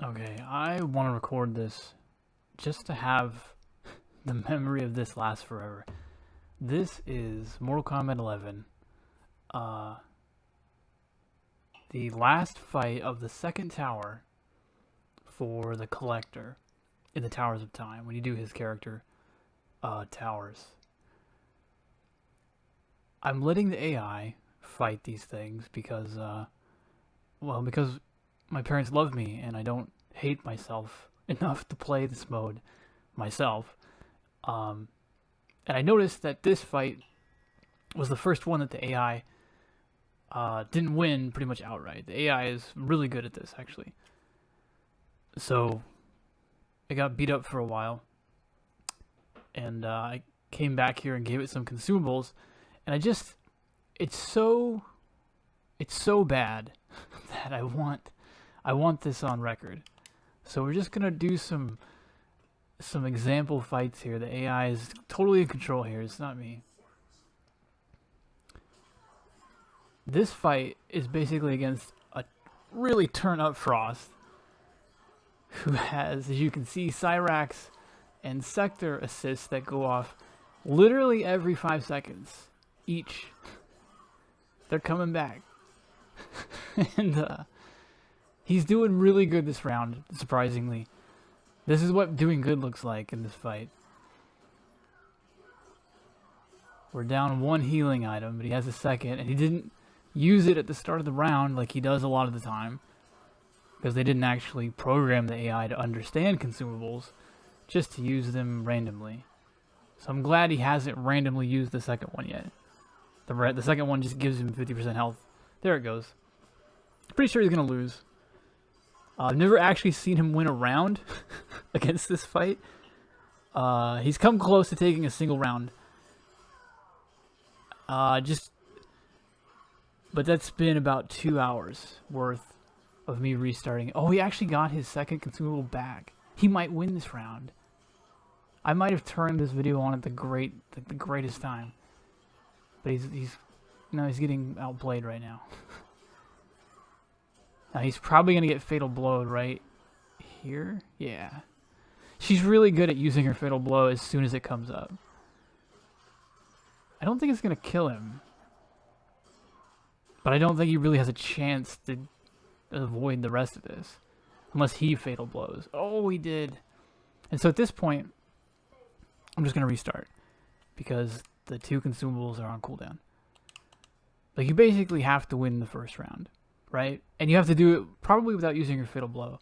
Okay, I want to record this just to have the memory of this last forever. This is Mortal Kombat 11. The last fight of the second tower for the Collector in the Towers of Time, when you do his character towers. I'm letting the AI fight these things because, because my parents love me and I don't hate myself enough to play this mode myself. And I noticed that this fight was the first one that the AI didn't win pretty much outright. The AI is really good at this, actually. So I got beat up for a while, and I came back here and gave it some consumables, and it's so bad that I want this on record. So we're just gonna do some example fights here. The AI is totally in control here. It's not me. This fight is basically against a really turn up Frost, who has, as you can see, Cyrax and Sector assists that go off literally every 5 seconds each. They're coming back. And he's doing really good this round, surprisingly. This is what doing good looks like in this fight. We're down one healing item, but he has a second, and he didn't use it at the start of the round like he does a lot of the time, because they didn't actually program the AI to understand consumables, just to use them randomly. So I'm glad he hasn't randomly used the second one yet. The second one just gives him 50% health. There it goes. Pretty sure he's going to lose. I've never actually seen him win a round against this fight. He's come close to taking a single round. But that's been about 2 hours worth of me restarting. Oh, he actually got his second consumable back. He might win this round. I might have turned this video on at the greatest time. But he's getting outplayed right now. Now he's probably gonna get fatal blowed right here. Yeah. She's really good at using her fatal blow as soon as it comes up. I don't think it's gonna kill him. But I don't think he really has a chance to avoid the rest of this. Unless he fatal blows. Oh, he did. And so at this point, I'm just going to restart. Because the 2 consumables are on cooldown. Like, you basically have to win the first round. Right? And you have to do it probably without using your fatal blow.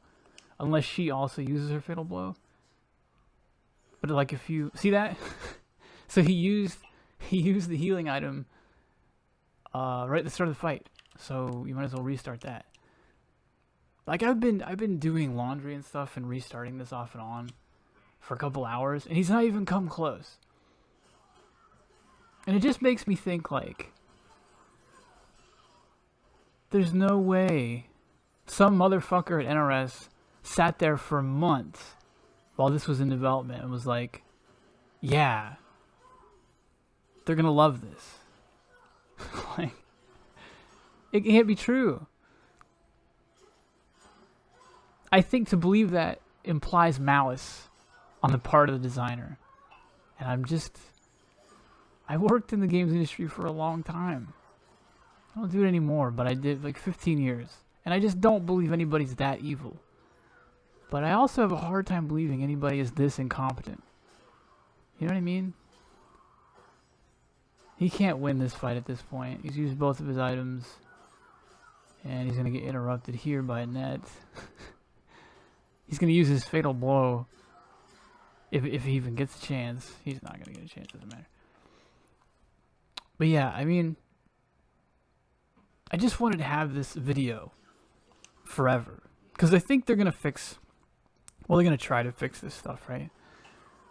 Unless she also uses her fatal blow. But like if you... See that? So he used the healing item right at the start of the fight, so you might as well restart that. Like I've been doing laundry and stuff and restarting this off and on for a couple hours, and he's not even come close. And it just makes me think, like, there's no way some motherfucker at NRS sat there for months while this was in development and was like, yeah, they're gonna love this. Like, it can't be true. I think to believe that implies malice on the part of the designer. And I worked in the games industry for a long time. I don't do it anymore, but I did like 15 years. And I just don't believe anybody's that evil. But I also have a hard time believing anybody is this incompetent. You know what I mean? He can't win this fight at this point. He's used both of his items. And he's going to get interrupted here by a net. He's going to use his fatal blow. If he even gets a chance. He's not going to get a chance, doesn't matter. But yeah, I mean, I just wanted to have this video forever. Because I think they're going to fix... Well, they're going to try to fix this stuff, right?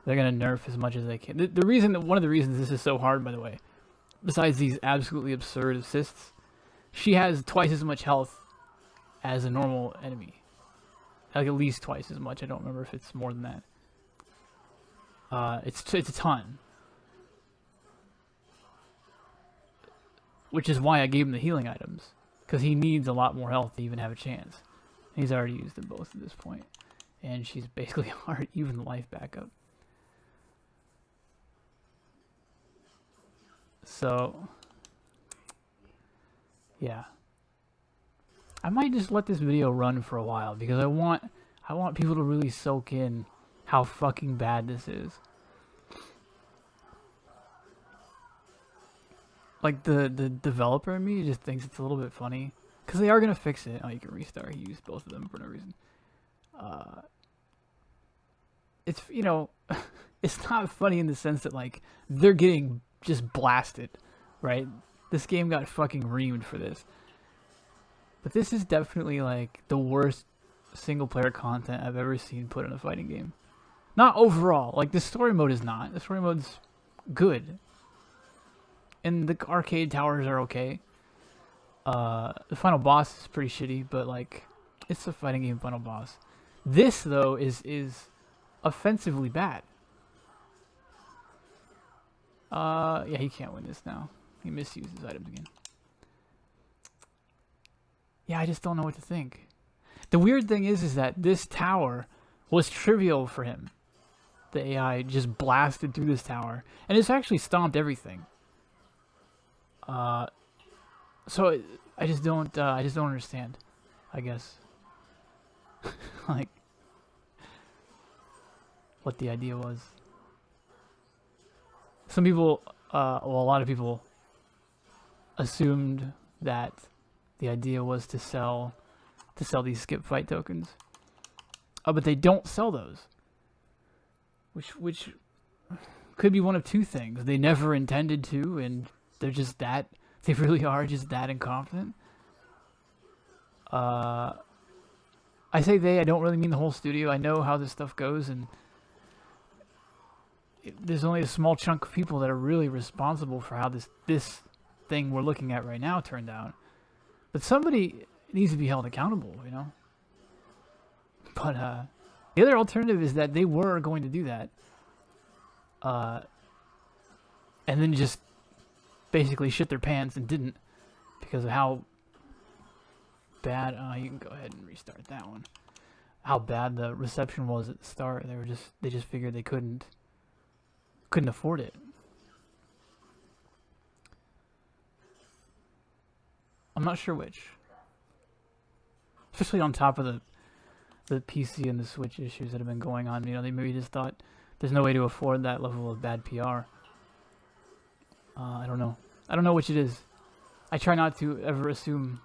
They're going to nerf as much as they can. One of the reasons this is so hard, by the way, besides these absolutely absurd assists, she has twice as much health as a normal enemy. Like at least twice as much. I don't remember if it's more than that. It's a ton. Which is why I gave him the healing items. Because he needs a lot more health to even have a chance. He's already used them both at this point. And she's basically already even the life back up. So, yeah. I might just let this video run for a while because I want people to really soak in how fucking bad this is. Like the developer in me just thinks it's a little bit funny because they are gonna fix it. Oh, you can restart. He used both of them for no reason. It's, you know, it's not funny in the sense that like they're getting just blasted, right? This game got fucking reamed for this. But this is definitely like the worst single player content I've ever seen put in a fighting game. Not overall. Like the story mode is not. The story mode's good. And the arcade towers are okay. The final boss is pretty shitty, but like it's a fighting game final boss. This though is offensively bad. Yeah, he can't win this now. He misused his items again. Yeah, I just don't know what to think. The weird thing is that this tower was trivial for him. The AI just blasted through this tower, and it's actually stomped everything. So I just don't understand, I guess. Like, what the idea was. Some people, well, a lot of people assumed that the idea was to sell these skip fight tokens. But they don't sell those. Which could be one of two things. They never intended to, and they're just that, they really are just that incompetent. I say they, I don't really mean the whole studio. I know how this stuff goes, and there's only a small chunk of people that are really responsible for how this thing we're looking at right now turned out. But somebody needs to be held accountable, you know? But the other alternative is that they were going to do that. And then just basically shit their pants and didn't because of how bad, you can go ahead and restart that one. How bad the reception was at the start. They just figured they couldn't afford it. I'm not sure which. Especially on top of the PC and the Switch issues that have been going on. You know, they maybe just thought there's no way to afford that level of bad PR. I don't know. I don't know which it is. I try not to ever assume.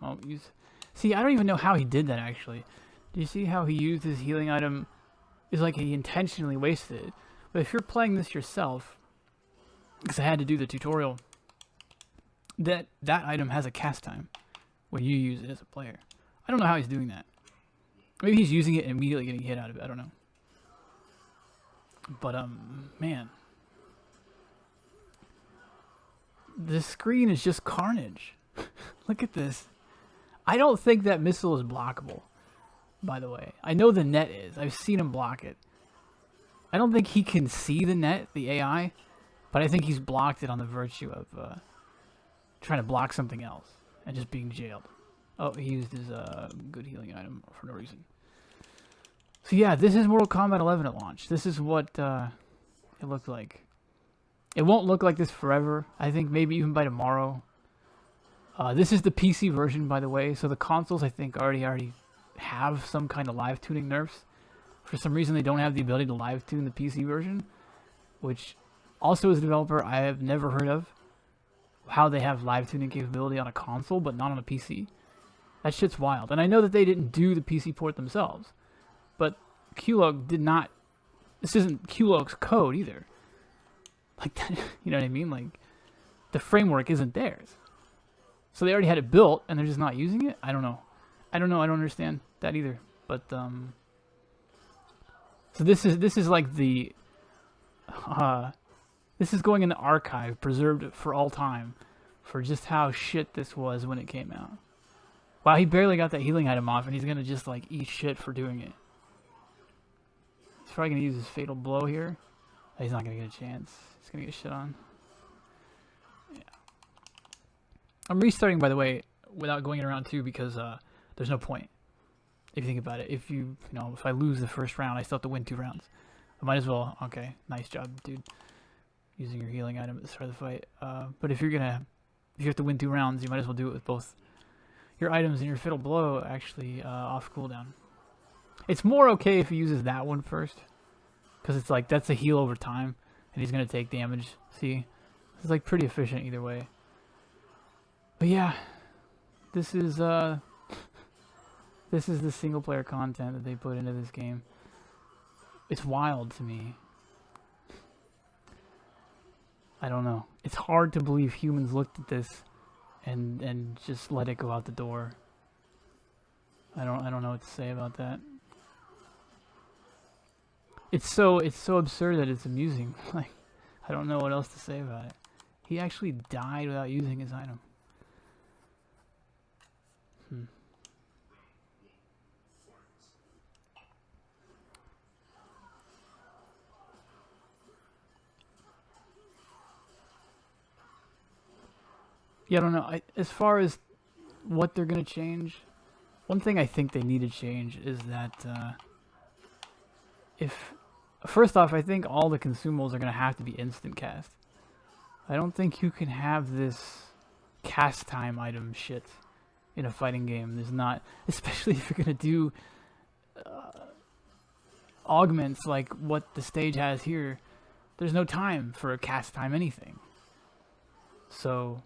See, I don't even know how he did that, actually. Do you see how he used his healing item? It's like he intentionally wasted it. But if you're playing this yourself, because I had to do the tutorial, that item has a cast time when you use it as a player. I don't know how he's doing that. Maybe he's using it and immediately getting hit out of it. I don't know. But, man. The screen is just carnage. Look at this. I don't think that missile is blockable, by the way. I know the net is. I've seen him block it. I don't think he can see the net, the AI, but I think he's blocked it on the virtue of trying to block something else and just being jailed. Oh, he used his good healing item for no reason. So yeah, this is Mortal Kombat 11 at launch. This is what it looked like. It won't look like this forever. I think maybe even by tomorrow. This is the PC version, by the way. So the consoles, I think, already have some kind of live tuning nerfs. For some reason, they don't have the ability to live tune the PC version, which also as a developer, I have never heard of how they have live tuning capability on a console, but not on a PC. That shit's wild. And I know that they didn't do the PC port themselves, but Qlog did not. This isn't Qlog's code either. Like that, you know what I mean? Like the framework isn't theirs. So they already had it built and they're just not using it? I don't know. I don't understand that either. But so this is like the this is going in the archive, preserved for all time, for just how shit this was when it came out. Wow, he barely got that healing item off and he's gonna just like eat shit for doing it. He's probably gonna use his fatal blow here. He's not gonna get a chance. He's gonna get shit on. Yeah. I'm restarting, by the way, without going in round 2 because there's no point. If you think about it, if I lose the first round, I still have to win 2 rounds. I might as well. Okay, nice job, dude. Using your healing item at the start of the fight. But if you have to win 2 rounds, you might as well do it with both your items and your fatal blow actually off cooldown. It's more okay if he uses that one first, because it's like that's a heal over time, and he's gonna take damage. See, it's like pretty efficient either way. But yeah, this is the single player content that they put into this game. It's wild to me. I don't know. It's hard to believe humans looked at this and just let it go out the door. I don't know what to say about that. It's so absurd that it's amusing. Like, I don't know what else to say about it. He actually died without using his item. Yeah, I don't know. As far as what they're gonna change, one thing I think they need to change is that first off, I think all the consumables are gonna have to be instant cast. I don't think you can have this cast time item shit in a fighting game. There's not, especially if you're gonna do augments like what the stage has here. There's no time for a cast time anything. So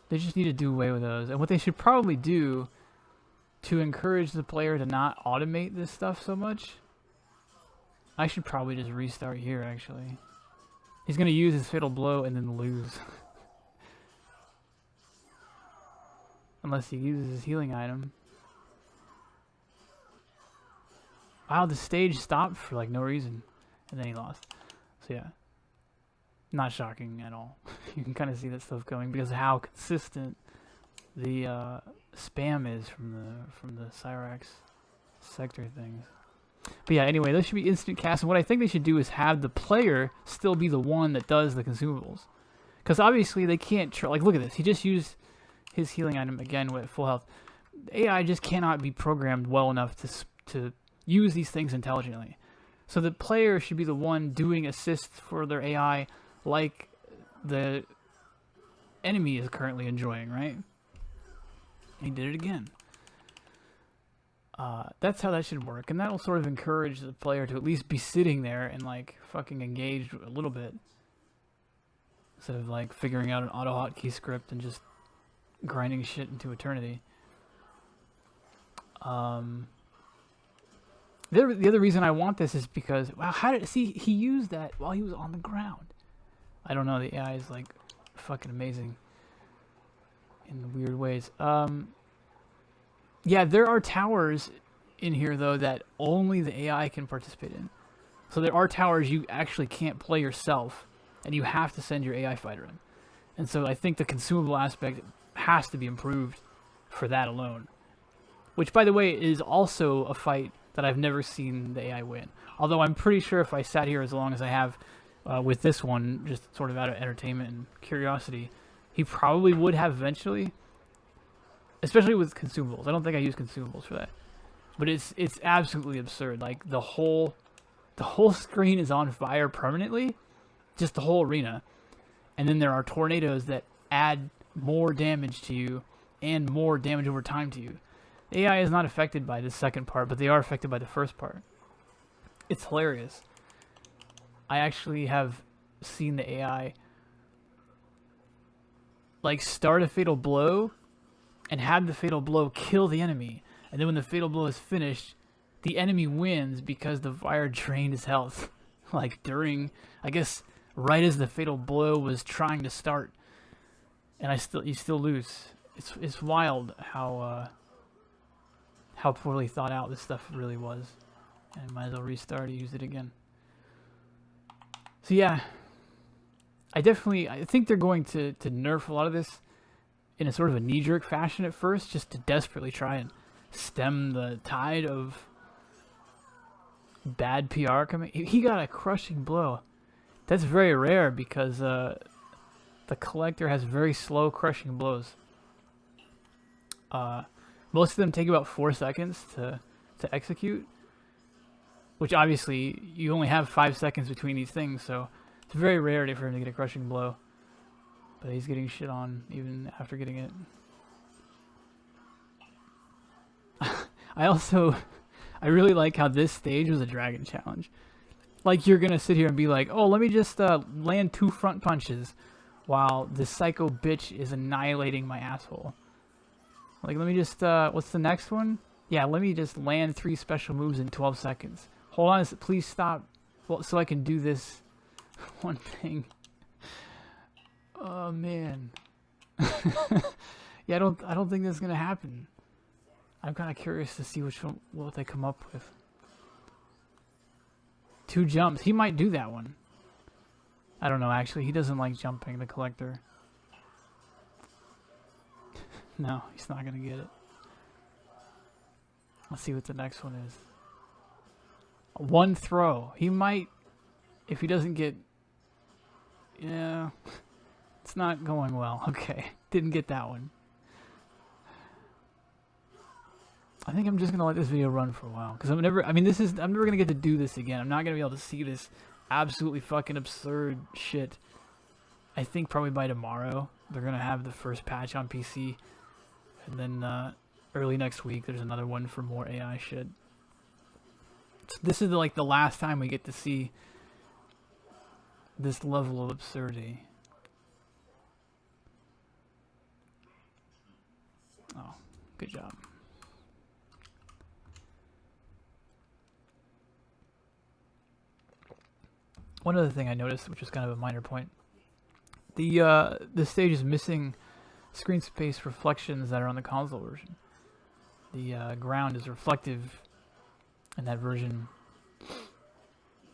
they just need to do away with those. And what they should probably do to encourage the player to not automate this stuff so much, I should probably just restart here, actually. He's going to use his fatal blow and then lose. Unless he uses his healing item. Wow, the stage stopped for like no reason. And then he lost. So yeah. Not shocking at all. You can kind of see that stuff coming because of how consistent the spam is from the Cyrax sector things. But yeah, anyway, those should be instant cast. And what I think they should do is have the player still be the one that does the consumables, because obviously they can't. Like, look at this. He just used his healing item again with full health. The AI just cannot be programmed well enough to use these things intelligently. So the player should be the one doing assists for their AI, like the enemy is currently enjoying, right? He did it again. That's how that should work, and that'll sort of encourage the player to at least be sitting there and like fucking engaged a little bit, instead of like figuring out an auto hotkey script and just grinding shit into eternity. The other reason I want this is because, wow, he used that while he was on the ground. I don't know, the AI is like fucking amazing in weird ways. Yeah, there are towers in here though that only the AI can participate in. So there are towers you actually can't play yourself, and you have to send your AI fighter in. And so I think the consumable aspect has to be improved for that alone. Which, by the way, is also a fight that I've never seen the AI win. Although I'm pretty sure if I sat here as long as I have with this one, just sort of out of entertainment and curiosity, he probably would have eventually. Especially with consumables. I don't think I use consumables for that. But it's absolutely absurd. Like the whole screen is on fire permanently. Just the whole arena. And then there are tornadoes that add more damage to you and more damage over time to you. The AI is not affected by the second part, but they are affected by the first part. It's hilarious. I actually have seen the AI like start a fatal blow and have the fatal blow kill the enemy. And then when the fatal blow is finished, the enemy wins because the fire drained his health. Like during, I guess, right as the fatal blow was trying to start. And you still lose. It's wild how poorly thought out this stuff really was. And I might as well restart and use it again. So yeah, I think they're going to nerf a lot of this in a sort of a knee-jerk fashion at first, just to desperately try and stem the tide of bad PR coming. He got a crushing blow. That's very rare because the Collector has very slow crushing blows. Most of them take about 4 seconds to execute, which obviously you only have 5 seconds between these things, so it's very rare for him to get a crushing blow. But he's getting shit on even after getting it. I really like how this stage was a dragon challenge. Like, you're gonna sit here and be like, oh, let me just land 2 front punches while this psycho bitch is annihilating my asshole. Like, let me just, what's the next one? Yeah, let me just land 3 special moves in 12 seconds. Hold on, please stop. Well, so I can do this one thing. Oh, man. Yeah, I don't think that's gonna happen. I'm kind of curious to see what they come up with. 2 jumps. He might do that one. I don't know, actually. He doesn't like jumping, the collector. No, he's not going to get it. Let's see what the next one is. 1 throw. He might, if he doesn't get... Yeah, it's not going well. Okay, didn't get that one. I think I'm just gonna let this video run for a while because I'm never gonna get to do this again. I'm not gonna be able to see this absolutely fucking absurd shit. I think probably by tomorrow they're gonna have the first patch on PC, and then early next week there's another one for more AI shit. So this is like the last time we get to see this level of absurdity. Oh, good job. One other thing I noticed, which is kind of a minor point, the stage is missing screen space reflections that are on the console version. The ground is reflective in that version,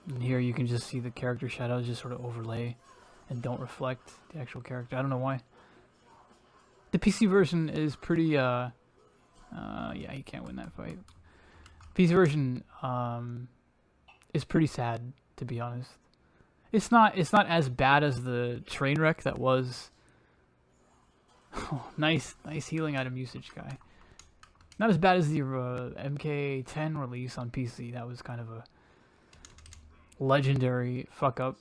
and here you can just see the character shadows just sort of overlay and don't reflect the actual character. I don't know why. The PC version is pretty, yeah, he can't win that fight. PC version is pretty sad, to be honest. It's not as bad as the train wreck that was. Oh, nice healing item usage, guy. Not as bad as the MK11 release on PC. That was kind of a legendary fuck up.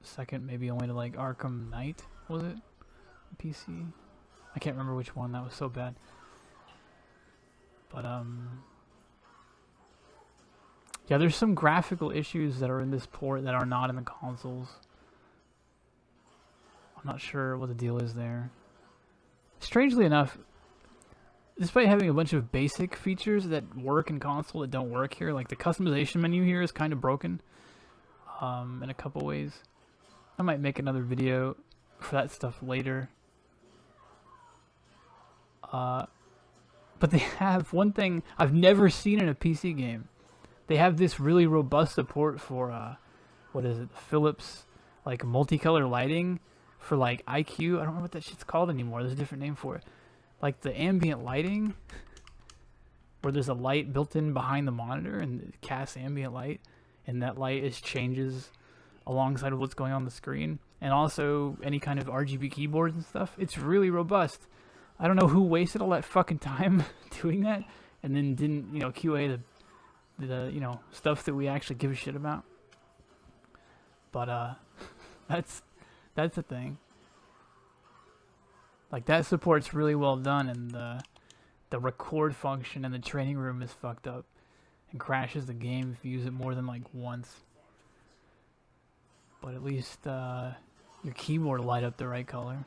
Second, maybe only to like Arkham Knight, was it? PC? I can't remember which one. That was so bad. But yeah, there's some graphical issues that are in this port that are not in the consoles. I'm not sure what the deal is there. Strangely enough, despite having a bunch of basic features that work in console that don't work here, like the customization menu here is kind of broken in a couple ways. I might make another video for that stuff later. But they have one thing I've never seen in a PC game. They have this really robust support for, what is it, Philips, like, multicolor lighting for, like, IQ. I don't remember what that shit's called anymore. There's a different name for it. Like, the ambient lighting, where there's a light built in behind the monitor, and it casts ambient light, and that light changes alongside of what's going on the screen. And also, any kind of RGB keyboards and stuff. It's really robust. I don't know who wasted all that fucking time doing that, and then didn't, QA the stuff that we actually give a shit about. But that's the thing. Like, that support's really well done, and the record function in the training room is fucked up and crashes the game if you use it more than like once. But at least your keyboard will light up the right color.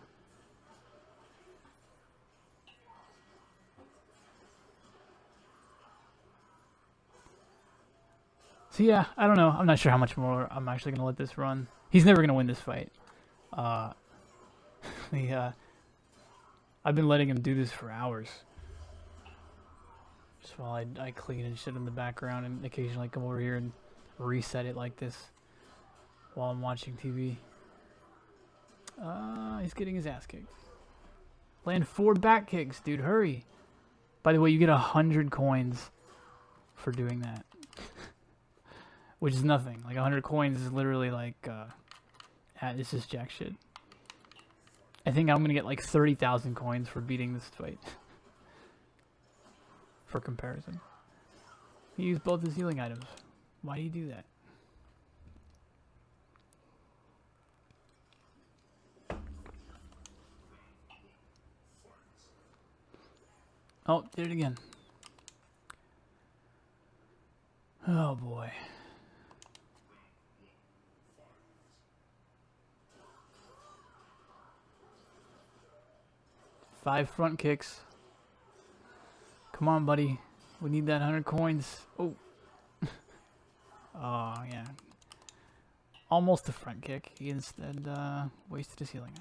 So yeah, I don't know. I'm not sure how much more I'm actually going to let this run. He's never going to win this fight. I've been letting him do this for hours. Just while I clean and shit in the background and occasionally come over here and reset it like this while I'm watching TV. He's getting his ass kicked. Land 4 back kicks, dude. Hurry. By the way, you get 100 coins for doing that. Which is nothing. Like, 100 coins is literally like, it's just jack shit. I think I'm gonna get like 30,000 coins for beating this fight. for comparison. He used both his healing items. Why do you do that? Oh, did it again. Oh boy. Five front kicks. Come on, buddy. We need that 100 coins. Oh. Oh, yeah. Almost a front kick. He instead wasted his healing.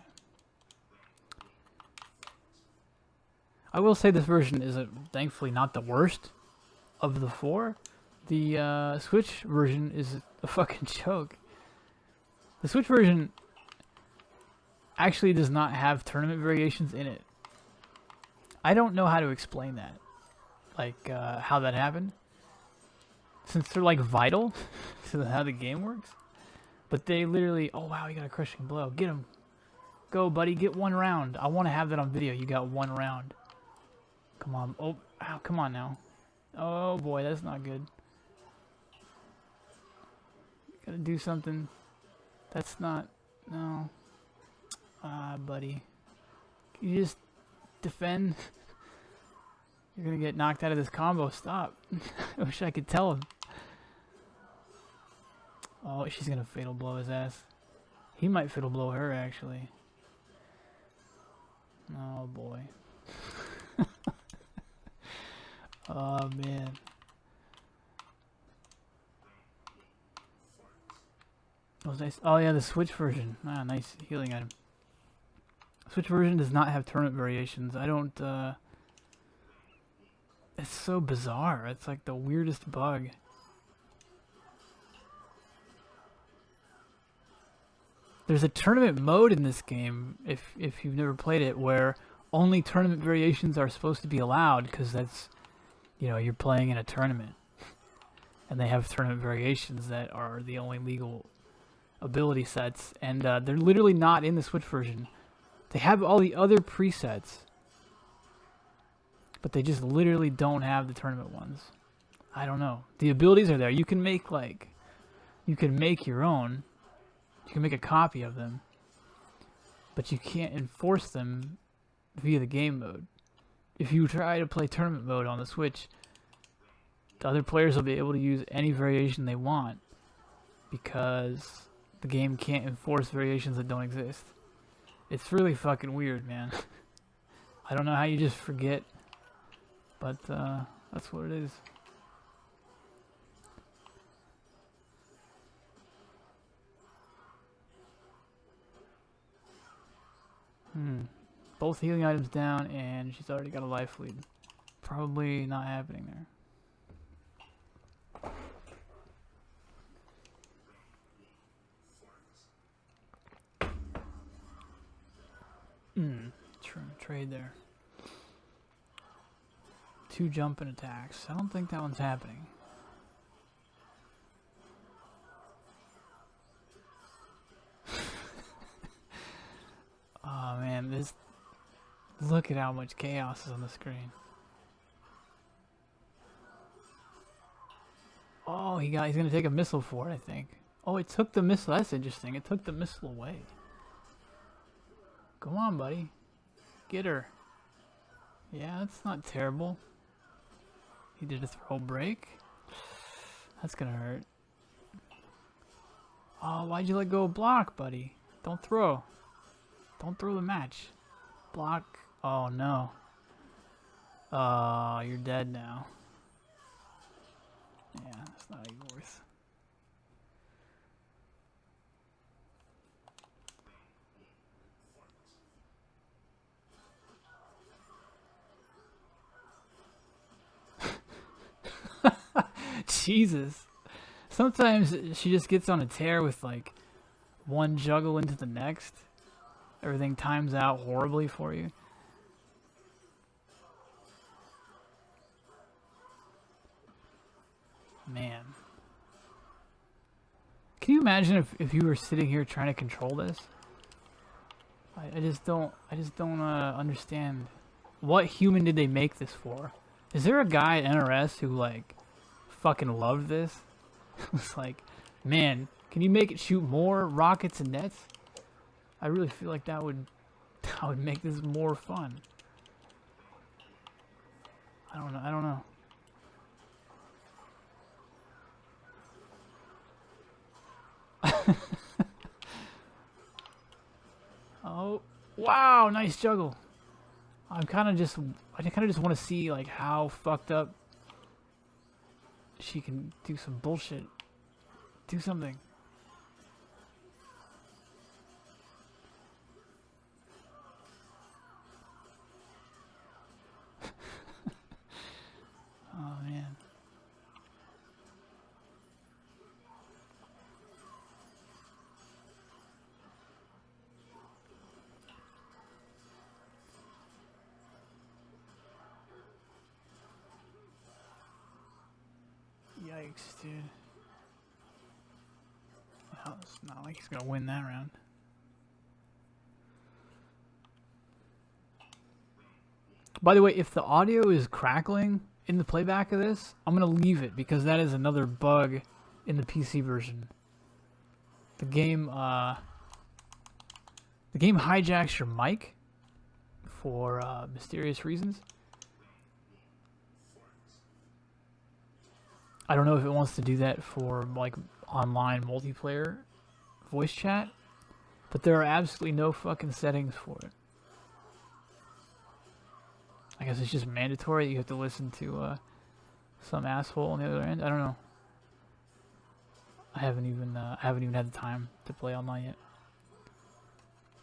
I will say this version is thankfully not the worst of the four. The Switch version is a fucking joke. The Switch version actually does not have tournament variations in it. I don't know how to explain that. Like, how that happened. Since they're, like, vital to how the game works. But they literally... Oh, wow, you got a crushing blow. Get him. Go, buddy. Get one round. I want to have that on video. You got one round. Come on. Oh, ow, come on now. Oh, boy, that's not good. Gotta do something. That's not... No. Ah, buddy. Can you just defend? You're gonna get knocked out of this combo. Stop. I wish I could tell him. Oh, she's gonna fatal blow his ass. He might fatal blow her, actually. Oh, boy. Oh, man. That was nice. Oh, yeah, the Switch version. Ah, nice healing item. Switch version does not have tournament variations. I don't, It's so bizarre. It's like the weirdest bug. There's a tournament mode in this game, if you've never played it, where only tournament variations are supposed to be allowed, because that's, you know, you're playing in a tournament. And they have tournament variations that are the only legal ability sets, and they're literally not in the Switch version. They have all the other presets, but they just literally don't have the tournament ones. I don't know. The abilities are there. You can make, like, you can make your own. You can make a copy of them, but you can't enforce them via the game mode. If you try to play tournament mode on the Switch, the other players will be able to use any variation they want, because the game can't enforce variations that don't exist. It's really fucking weird, man. I don't know how you just forget, but that's what it is. Both healing items down, and she's already got a life lead. Probably not happening there. Trade there. 2 jumping attacks. I don't think that one's happening. Oh man, this... Look at how much chaos is on the screen. Oh, he's gonna take a missile for it, I think. Oh, it took the missile. That's interesting. It took the missile away. Come on, buddy. Get her. Yeah, that's not terrible. He did a throw break. That's gonna hurt. Oh, why'd you let go of block, buddy? Don't throw. Don't throw the match. Block. Oh, no. Oh, you're dead now. Yeah, that's not even worth. Jesus. Sometimes she just gets on a tear with like one juggle into the next. Everything times out horribly for you. Man. Can you imagine if you were sitting here trying to control this? I just don't understand. What human did they make this for? Is there a guy at NRS who like fucking loved this? It was like, man, can you make it shoot more rockets and nets? I really feel like that would make this more fun. I don't know. I don't know. Oh, wow, nice juggle. I kind of just want to see like how fucked up she can do some bullshit. Do something. Oh man. Yikes, dude. Well, it's not like he's gonna win that round. By the way, if the audio is crackling in the playback of this, I'm gonna leave it because that is another bug in the PC version. The game hijacks your mic for mysterious reasons. I don't know if it wants to do that for like online multiplayer voice chat, but there are absolutely no fucking settings for it. I guess it's just mandatory that you have to listen to some asshole on the other end. I don't know. I haven't even had the time to play online yet.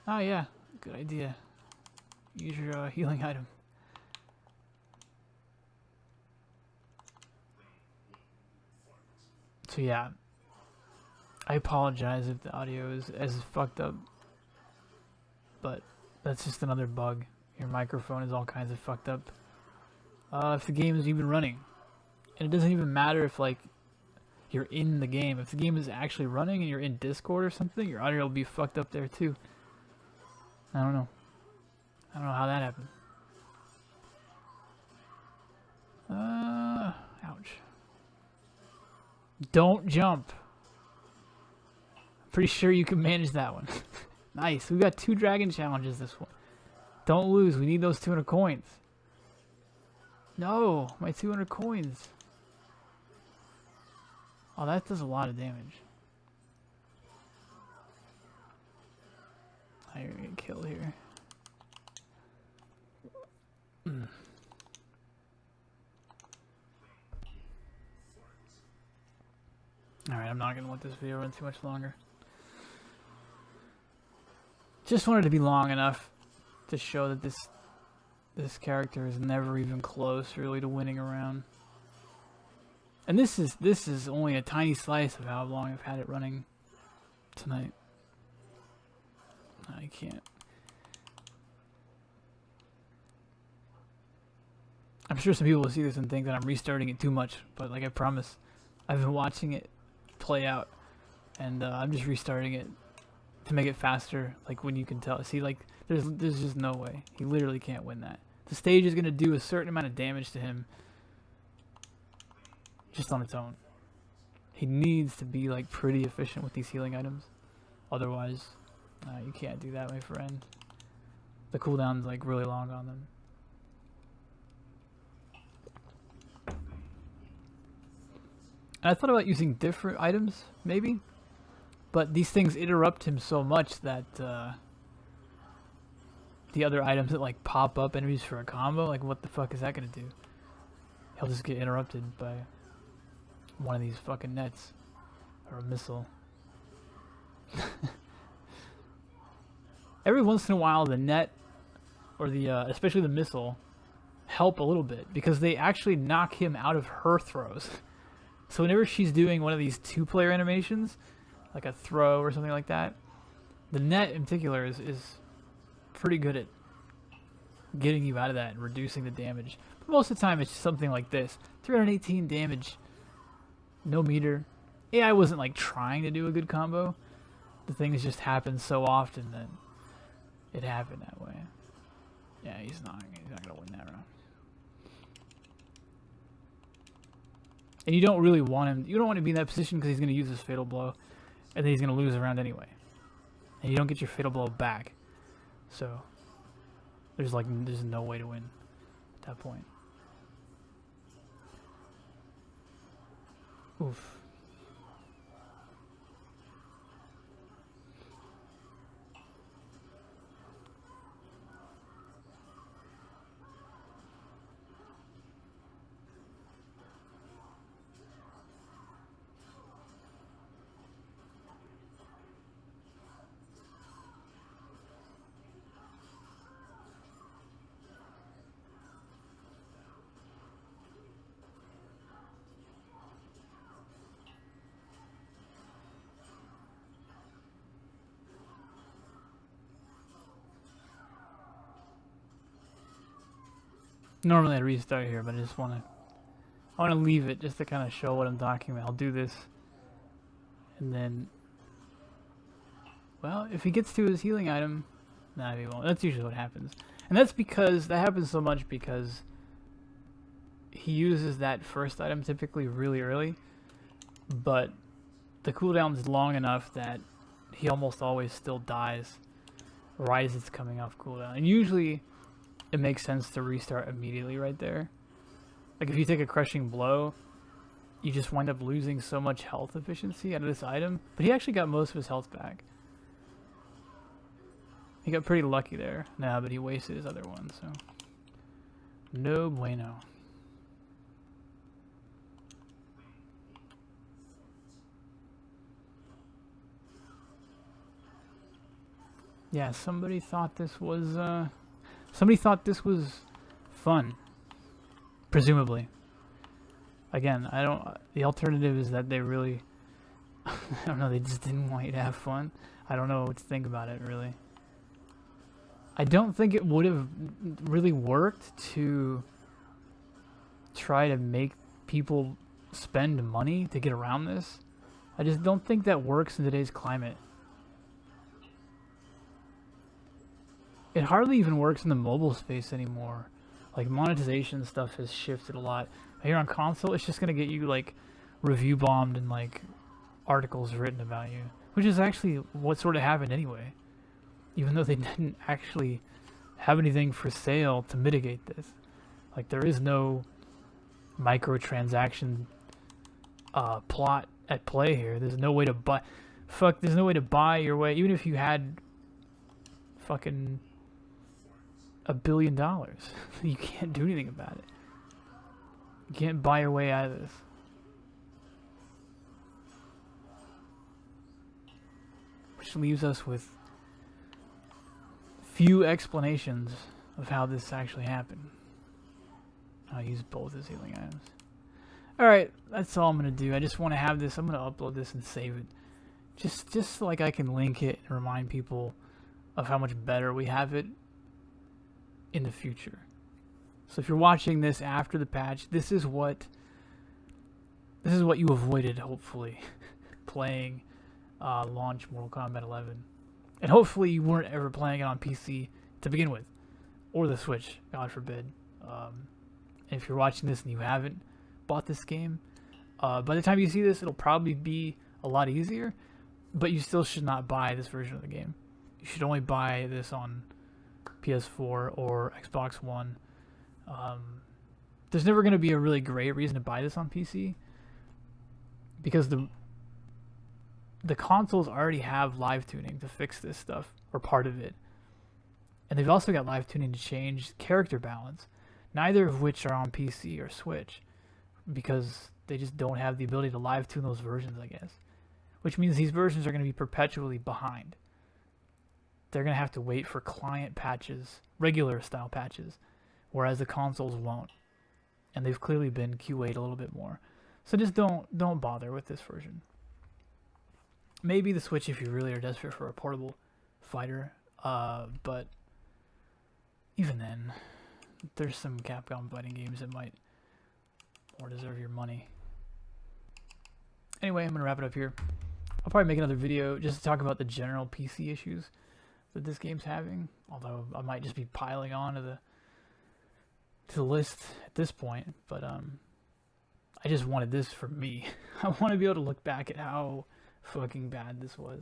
Oh yeah, good idea. Use your healing item. So yeah, I apologize if the audio is as fucked up, but that's just another bug. Your microphone is all kinds of fucked up. If the game is even running, and it doesn't even matter if like you're in the game. If the game is actually running and you're in Discord or something, your audio will be fucked up there too. I don't know. I don't know how that happened. Ouch. Don't jump. Pretty sure you can manage that one. Nice. We got 2 dragon challenges this one. Don't lose. We need those 200 coins. No, my 200 coins. Oh, that does a lot of damage. I'm gonna get killed here. Alright, I'm not gonna let this video run too much longer. Just wanted to be long enough to show that this character is never even close really to winning a round. And this is only a tiny slice of how long I've had it running tonight. I can't. I'm sure some people will see this and think that I'm restarting it too much, but like I promise, I've been watching it play out, and I'm just restarting it to make it faster. Like when you can tell, see, like there's just no way he literally can't win that. The stage is gonna do a certain amount of damage to him just on its own. He needs to be like pretty efficient with these healing items, otherwise you can't do that, my friend. The cooldown's like really long on them. And I thought about using different items, maybe, but these things interrupt him so much that the other items that like pop up enemies for a combo, like what the fuck is that gonna do? He'll just get interrupted by one of these fucking nets or a missile. Every once in a while, the net or the especially the missile help a little bit because they actually knock him out of her throws. So whenever she's doing one of these 2-player animations, like a throw or something like that, the net in particular is pretty good at getting you out of that and reducing the damage. But most of the time it's something like this. 318 damage, no meter. Yeah, I wasn't like trying to do a good combo. The things just happen so often that it happened that way. Yeah, he's not gonna win that round. And you don't really want him. You don't want to be in that position because he's going to use his fatal blow, and then he's going to lose a round anyway. And you don't get your fatal blow back. So there's no way to win at that point. Oof. Normally I'd restart here, but I just want to leave it just to kind of show what I'm talking about. I'll do this, and then, well, if he gets to his healing item, nah, he won't. That's usually what happens, and that's because that happens so much because he uses that first item typically really early, but the cooldown is long enough that he almost always still dies right as it's coming off cooldown, and usually it makes sense to restart immediately right there. Like if you take a crushing blow, you just wind up losing so much health efficiency out of this item. But he actually got most of his health back. He got pretty lucky there. Nah, but he wasted his other one, so no bueno. Yeah, somebody thought this was fun, presumably. Again, the alternative is that they really, I don't know, they just didn't want you to have fun. I don't know what to think about it, really. I don't think it would have really worked to try to make people spend money to get around this. I just don't think that works in today's climate. It hardly even works in the mobile space anymore. Like, monetization stuff has shifted a lot. Here on console, it's just gonna get you, like, review bombed and, like, articles written about you. Which is actually what sort of happened anyway. Even though they didn't actually have anything for sale to mitigate this. Like, there is no microtransaction plot at play here. There's no way to buy... there's no way to buy your way... Even if you had fucking $1 billion, you can't do anything about it. You can't buy your way out of this. Which leaves us with few explanations of how this actually happened. I'll use both his healing items. Alright, that's all I'm going to do. I just want to have this. I'm going to upload this and save it. Just so like I can link it and remind people of how much better we have it in the future. So if you're watching this after the patch, this is what you avoided, hopefully, playing launch Mortal Kombat 11. And hopefully you weren't ever playing it on PC to begin with. Or the Switch, God forbid. And if you're watching this and you haven't bought this game, by the time you see this, it'll probably be a lot easier. But you still should not buy this version of the game. You should only buy this on PS4 or Xbox One. There's never going to be a really great reason to buy this on PC. Because the consoles already have live tuning to fix this stuff, or part of it. And they've also got live tuning to change character balance, neither of which are on PC or Switch, because they just don't have the ability to live tune those versions, I guess. Which means these versions are going to be perpetually behind. They're going to have to wait for client patches, regular style patches, whereas the consoles won't. And they've clearly been QA'd a little bit more. So just don't bother with this version. Maybe the Switch if you really are desperate for a portable fighter, but even then, there's some Capcom fighting games that might more deserve your money. Anyway, I'm going to wrap it up here. I'll probably make another video just to talk about the general PC issues that this game's having, although I might just be piling on to the list at this point, but I just wanted this for me. I want to be able to look back at how fucking bad this was.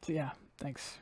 So yeah, thanks.